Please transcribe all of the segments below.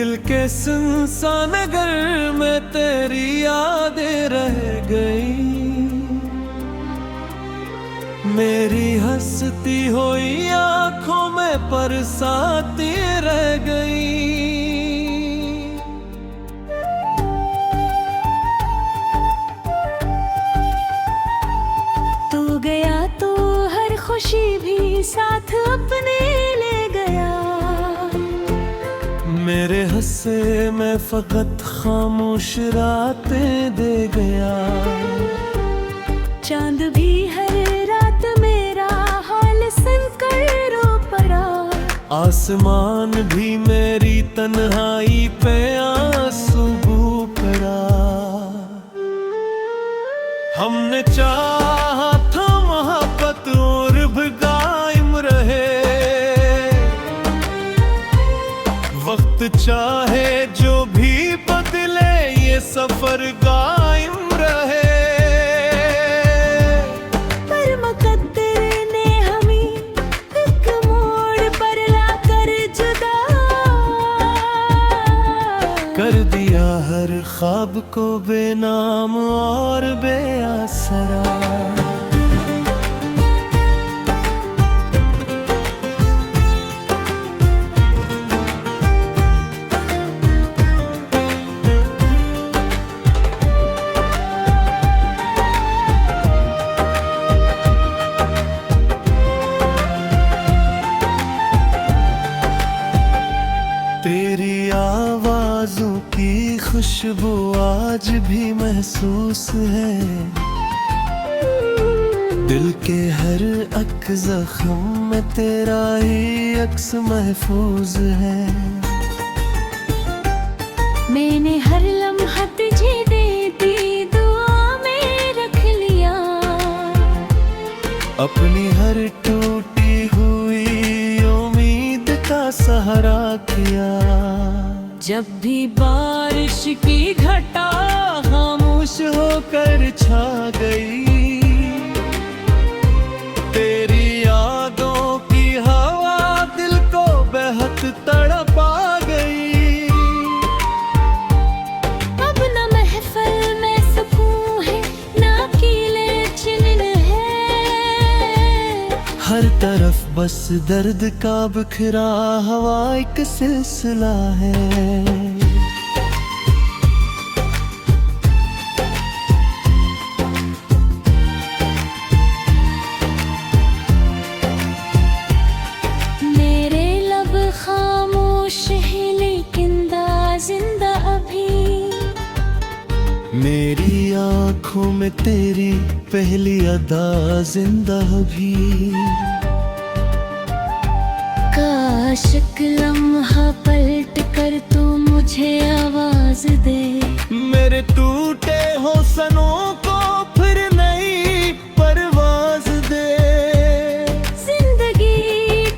दिल के सुनसान घर में तेरी यादें रह गई। मेरी हंसती हुई आंखों में बरसाती रह गई। तू गया तो हर खुशी भी साथ अपने ले गया। मेरे हंसे में फकत खामोश रातें दे गया। चांद भी हर रात मेरा हाल सुनकर रो पड़ा। आसमान भी मेरी तन्हाई पे आंसू बू पड़ा। हमने चाहा था मोहब्बत और भी कायम रहे। वक्त चाहे जो भी बदले ये सफर कायम रहे। पर मुकद्दर ने हमें एक मोड़ पर लाकर जुदा कर दिया हर ख्वाब को बेनाम और बेआसरा। तेरी आवाज़ों की खुशबू आज भी महसूस है। दिल के हर अक ज़ख्म में तेरा ही अक्स महफूज है। मैंने हर लम्हा तुझे दे दी दुआ में रख लिया। अपनी हर टूटी हुई उम्मीद का सहारा किया। जब भी बारिश की घटा खामोश होकर छा गई। तेरी यादों की हवा दिल को बेहद तड़पा गई। अब न महफिल में सुकून है ना कीले चिन्ह है। हर तरफ बस दर्द का बिखरा हवा एक सिलसिला है। मेरे लब खामोश है लेकिन जिंदा अभी। मेरी आँखों में तेरी पहली अदा जिंदा भी। काश एक लम्हा पलट कर तू मुझे आवाज दे। मेरे टूटे हौसलों को फिर नई परवाज दे। जिंदगी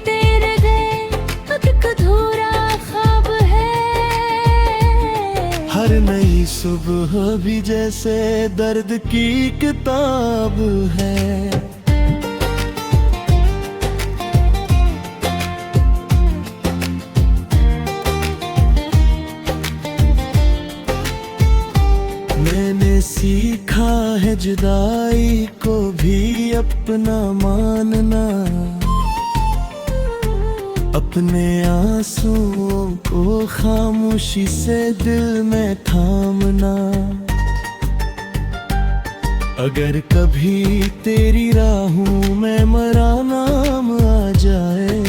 तेरे गए एक अधूरा ख्वाब है। हर नई सुबह भी जैसे दर्द की किताब है। मैंने सीखा है जुदाई को भी अपना मानना। अपने आंसुओं को खामोशी से दिल में थामना। अगर कभी तेरी राहों में मरा नाम आ जाए।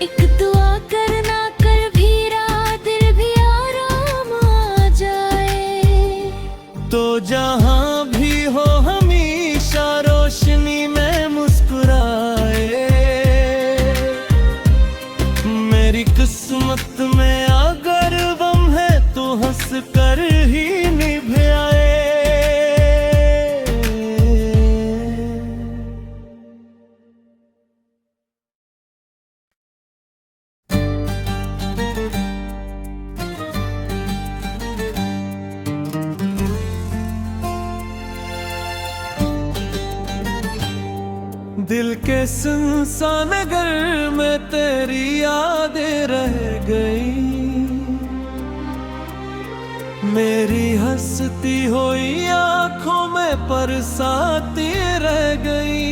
एक दुआ करना कर भी रात दिल भी आराम आ जाए। तो जहां भी हो हमेशा रोशनी में मुस्कुराए। मेरी किस्मत में अगर गम है तो हंस कर ही निभ आए। दिल के सुनसान घर में तेरी यादें रह गई। मेरी हंसती हुई आंखों में बरसाती रह गई।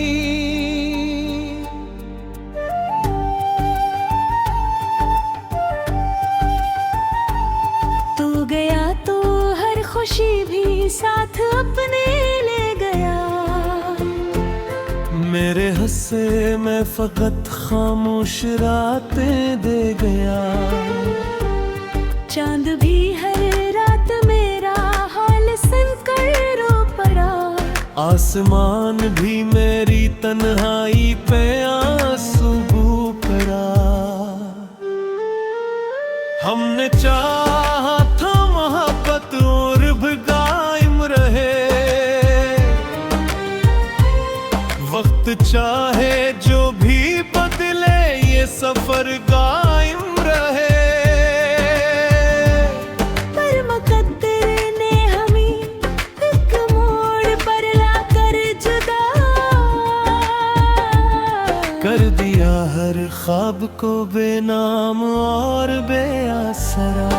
तू गया तो हर खुशी भी साथ अपने ले गया। मेरे हंसे मैं फकत खामोश रातें दे गया। चांद भी हर रात मेरा हाल सुनकर रो पड़ा। आसमान भी मेरी तन्हाई पे आंसू बू पड़ा। हमने चाहा था मोहब्बत और भी कायम रहे। वक्त चाहे जो भी बदले ये सफर कायम रहे। कर दिया हर ख्वाब को बेनाम और बेआसरा।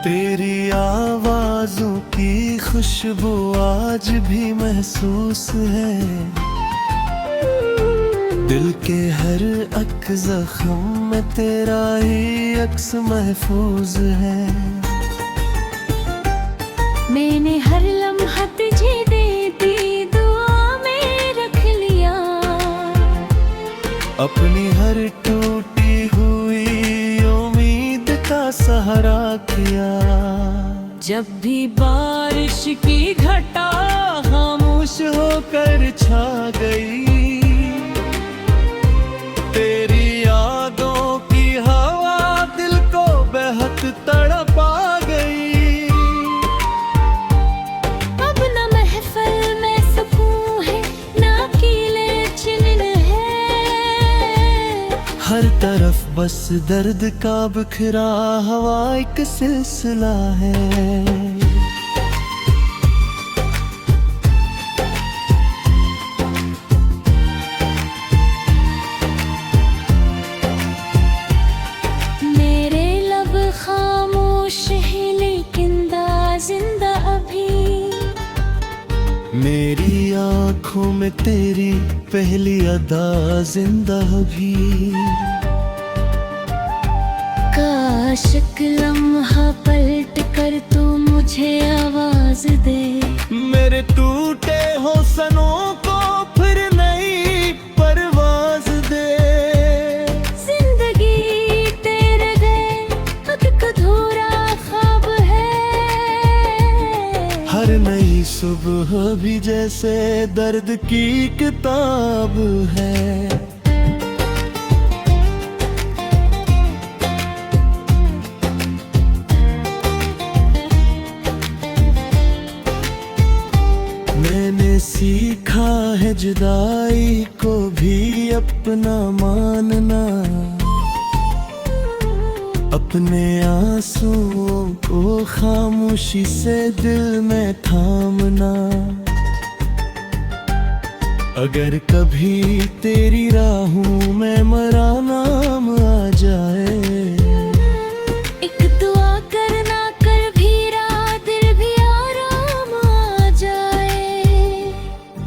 तेरी आवाज़ों की खुशबू आज भी महसूस है। दिल के हर अक ज़ख्म में तेरा ही अक्स महफूज है। मैंने हर लम्हा तुझे दे दी दुआ में रख लिया। अपनी हर टूटी हुई उम्मीद का सहारा किया। जब भी बारिश की घटा खामोश होकर छा गई। तेरी यादों की हवा दिल को बेहद तड़पा गई। अब न महफिल में सुकून है ना कीले चिन्ह है। हर तरफ बस दर्द का बिखरा हवा एक सिलसिला है। मेरे लब खामोश है लेकिन जिंदा अभी। मेरी आँखों में तेरी पहली अदा जिंदा भी। काश एक लम्हा पलट कर तू मुझे आवाज दे। मेरे टूटे हौसलों को फिर नई परवाज दे। जिंदगी तेरे गए एक अधूरा ख्वाब है। हर नई सुबह भी जैसे दर्द की किताब है। मैंने सीखा है जुदाई को भी अपना मानना। अपने आंसुओं को खामोशी से दिल में थामना। अगर कभी तेरी राहों में मरा नाम आ जाए। एक दुआ करना कर भी दिल भी आराम आ जाए।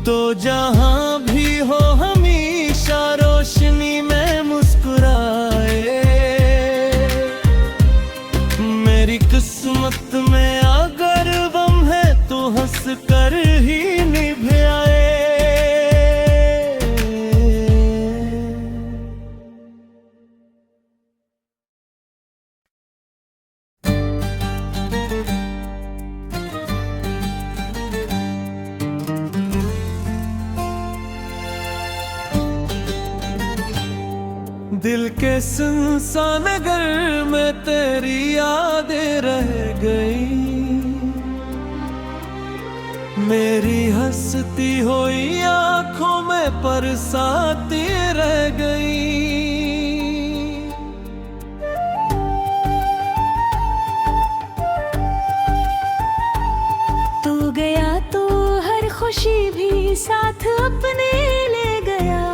तो जहां भी हो हमेशा रोशनी में मुस्कुराए। मेरी किस्मत में अगर गम है तो हंस कर ही निभ आए। दिल के सुनसान घर में तेरी यादें रह गई। मेरी हंसती हुई आंखों में बरसाती रह गई। तू गया तो हर खुशी भी साथ अपने ले गया।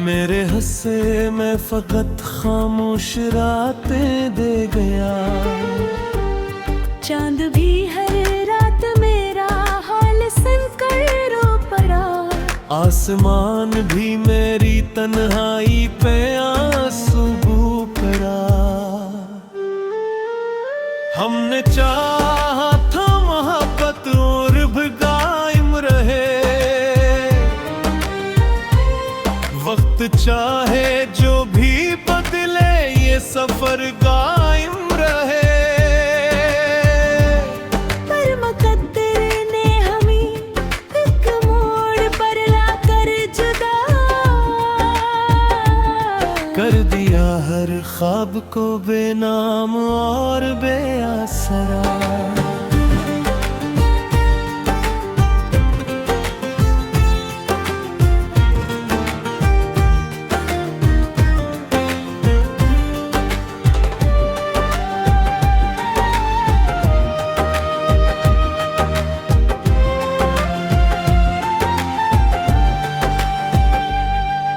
मेरे हंसे मैं फकत खामोश रातें दे गया। चांद भी हर रात मेरा हाल सुनकर रो पड़ा। आसमान भी मेरी तन्हाई पे आंसू बू पड़ा। हमने चाहा था मोहब्बत और भी कायम रहे। वक्त चाहे जो भी बदले ये सफर कायम रहे। पर मुकद्दर ने हमें एक मोड़ पर लाकर जुदा कर दिया हर ख्वाब को बेनाम और बेआसरा।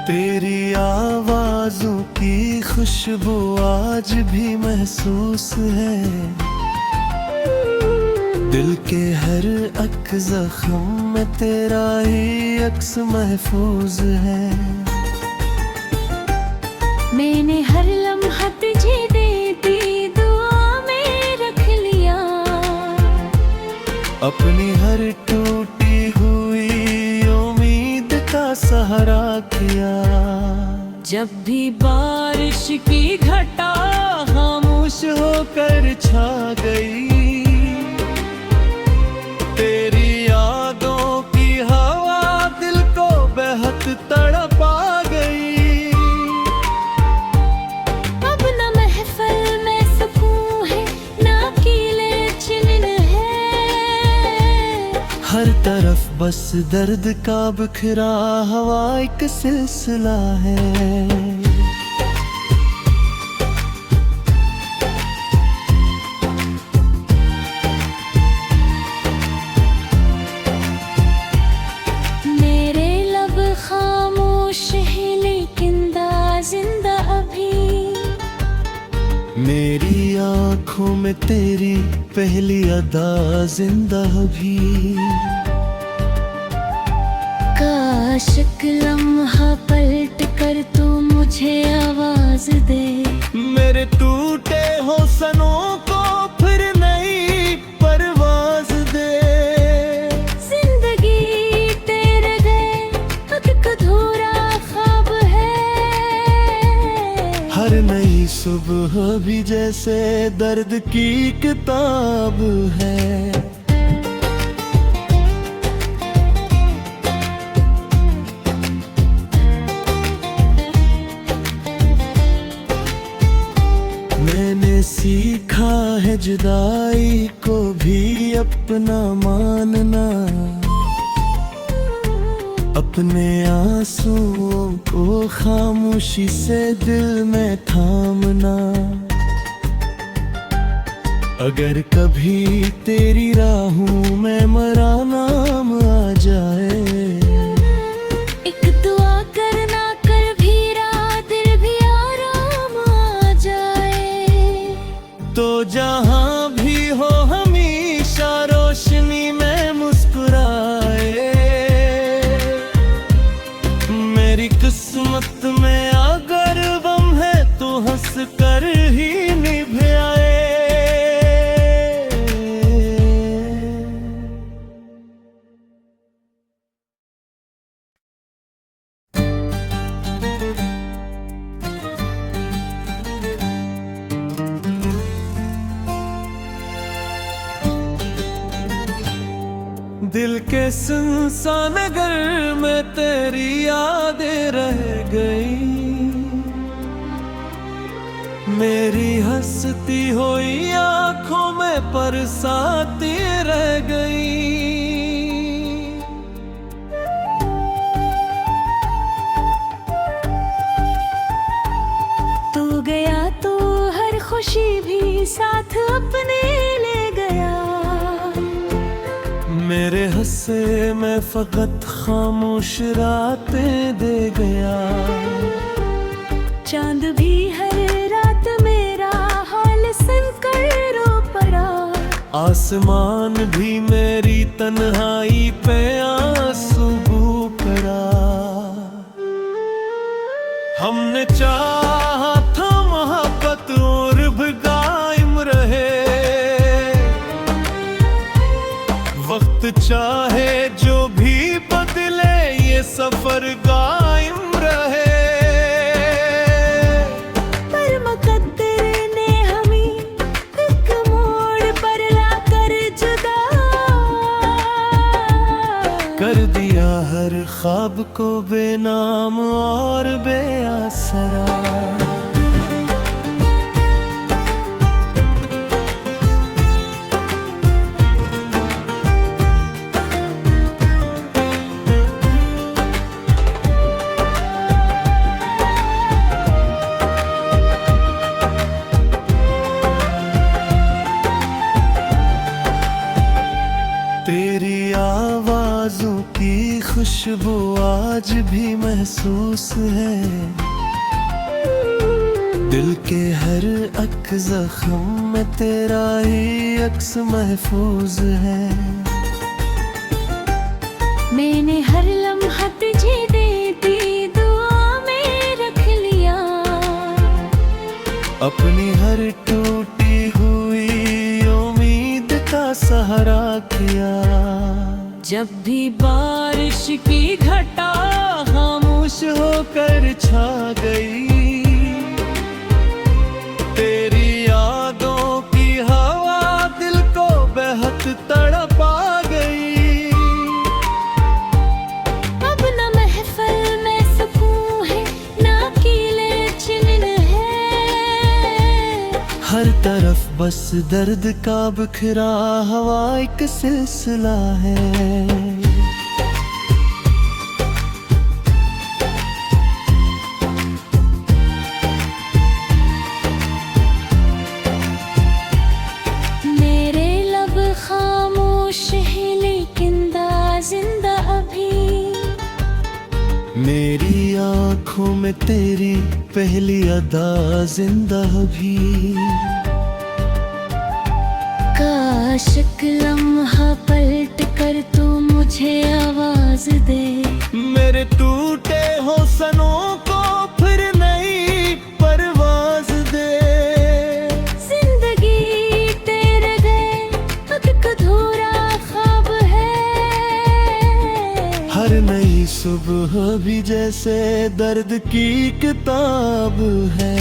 तेरी आवाज़ों की खुशबू आज भी महसूस है। दिल के हर अक ज़ख्म में तेरा ही अक्स महफूज है। मैंने हर लम्हा तुझे दे दी दुआ में रख लिया। अपनी हर टूटी हुई उम्मीद का सहारा किया। जब भी बारिश की घटा खामोश होकर छा गई। तेरी यादों की हवा दिल को बेहद तड़पा गई। अब न महफिल में सुकून है ना कीले चिन्ह है। हर तरफ बस दर्द का बिखरा हवा एक सिलसिला है। मेरे लब खामोश है लेकिन जिंदा अभी। मेरी आँखों में तेरी पहली अदा जिंदा भी। काश एक लम्हा पलट कर तू मुझे आवाज दे। मेरे टूटे हौसलों को फिर नई परवाज दे। जिंदगी तेरे गए एक अधूरा ख्वाब है। हर नई सुबह भी जैसे दर्द की किताब है। मैंने सीखा है जुदाई को भी अपना मानना। अपने आंसुओं को खामोशी से दिल में थामना। अगर कभी तेरी राहों में मेरा नाम आ जाए। एक दुआ करना कर भी रात दिल भी आराम आ जाए। तो जहां भी हो हमेशा रोशनी में मुस्कुराए। मेरी किस्मत में अगर गम है तो हंस कर ही निभ आए। दिल के सुनसान घर में तेरी यादें रह गई। मेरी हंसती हुई आंखों में बरसाती रह गई। खुशी भी साथ अपने ले गया। मेरे हंसे मैं फकत खामोश रातें दे गया। चांद भी हर रात मेरा हाल सुनकर रो पड़ा। आसमान भी मेरी तन्हाई पे आंसू बू पड़ा। हमने चाहा था मोहब्बत और भी कायम रहे। वक्त चाहे जो भी बदले ये सफर कायम रहे। पर मुकद्दर ने हमें एक मोड़ पर लाकर जुदा कर दिया हर ख्वाब को बेनाम और बेआसरा। तेरी आवाज़ों की खुशबू आज भी महसूस है। दिल के हर अक ज़ख्म में तेरा ही अक्स महफूज है। मैंने हर लम्हा तुझे देती दुआ में रख लिया। अपनी हर टूटी हुई उम्मीद का सहारा किया। जब भी बारिश की घटा खामोश होकर छा गई। तेरी यादों की हवा दिल को बेहद तड़पा गई। अब न महफिल में सुकून है ना कीले चिन्ह है। हर तरफ बस दर्द का बिखरा हवा एक सिलसिला है। मेरे लब खामोश है लेकिन जिंदा अभी। मेरी आँखों में तेरी पहली अदा जिंदा भी। काश एक लम्हा पलट कर तू मुझे आवाज दे। मेरे टूटे हौसलों को फिर नई परवाज दे। जिंदगी तेरे गए एक अधूरा ख्वाब है। हर नई सुबह भी जैसे दर्द की किताब है।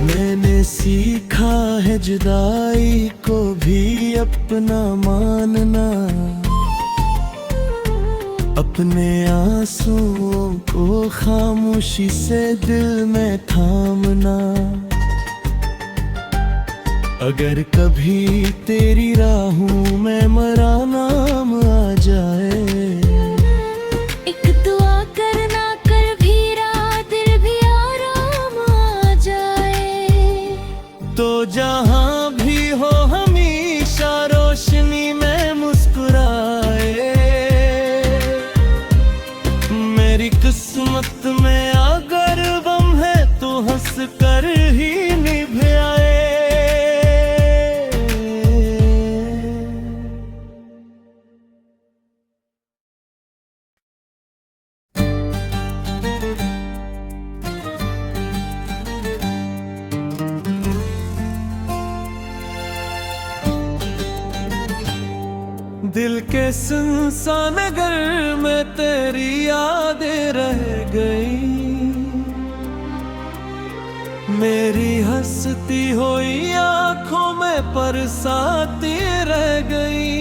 मैंने सीखा है जुदाई को भी अपना मानना। अपने आंसुओं को खामोशी से दिल में थामना। अगर कभी तेरी राहों में मेरा नाम आ जाए। एक दुआ करना कर भी रात दिल भी आराम आ जाए। तो जहां भी हो हमेशा रोशनी में मुस्कुराए। मेरी किस्मत में अगर गम है तो हंस कर ही निभ आए। दिल के सुनसान घर में तेरी यादें रह गई। मेरी हंसती हुई आंखों में बरसाती रह गई।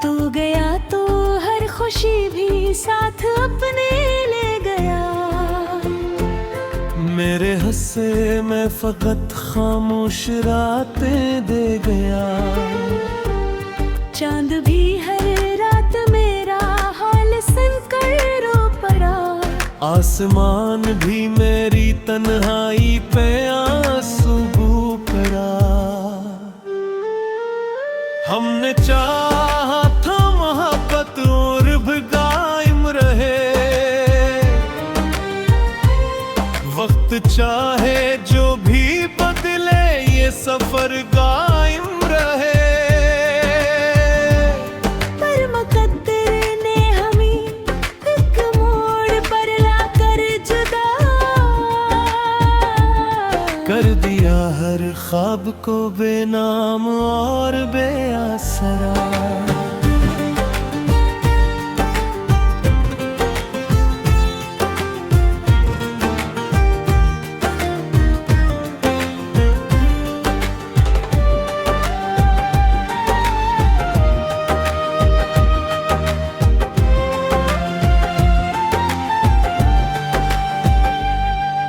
तू गया तो हर खुशी भी साथ अपने ले गया। मेरे से मैं फकत खामोश रातें दे गया। चांद भी हर रात मेरा हाल सुनकर रो पड़ा। आसमान भी मेरी तन्हाई पे आंसू बू पड़ा। हमने चाहा था मोहब्बत और भी कायम रहे। वक्त चाहे जो भी बदले ये सफर कायम रहे। पर मुकद्दर ने हमें एक मोड़ पर लाकर जुदा कर दिया हर ख्वाब को बेनाम और बेआसरा।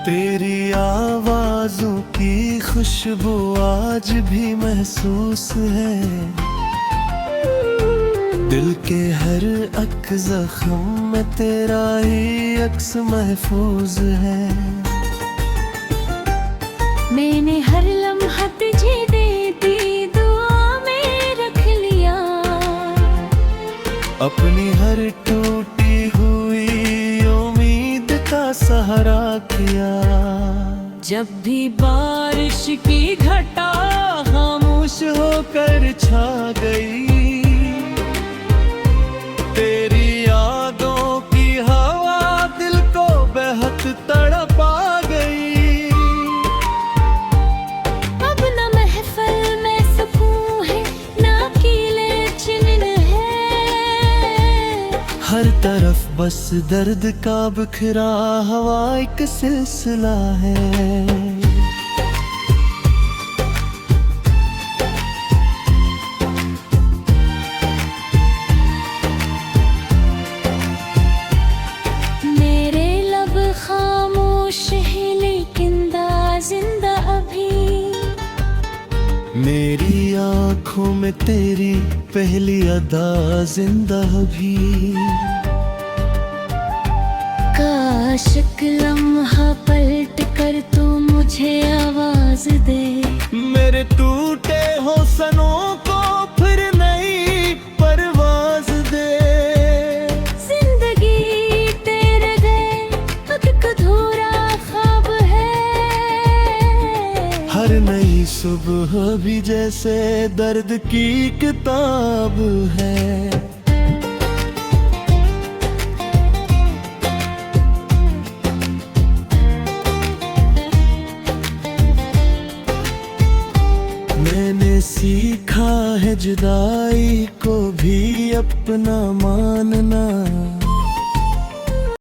तेरी आवाज़ों की खुशबू आज भी महसूस है। दिल के हर अक ज़ख्म में तेरा ही अक्स महफूज है। मैंने हर लम्हा तुझे दे दी दुआ में रख लिया। अपनी हर टूटी हुई उम्मीद का सहारा किया। जब भी बारिश की घटा खामोश होकर छा गई। तेरी यादों की हवा दिल को बेहद तड़पा गई। अब न महफिल में सुकून है ना कीले चिन्ह है। हर तरफ बस दर्द का बिखरा हवा एक सिलसिला है। मेरे लब खामोश है लेकिन जिंदा अभी। मेरी आँखों में तेरी पहली अदा जिंदा भी। काश एक लम्हा पलट कर तू मुझे आवाज दे। मेरे टूटे हौसलों को फिर नई परवाज दे। जिंदगी तेरे गए एक अधूरा ख्वाब है। हर नई सुबह भी जैसे दर्द की किताब है। मैंने सीखा है जुदाई को भी अपना मानना।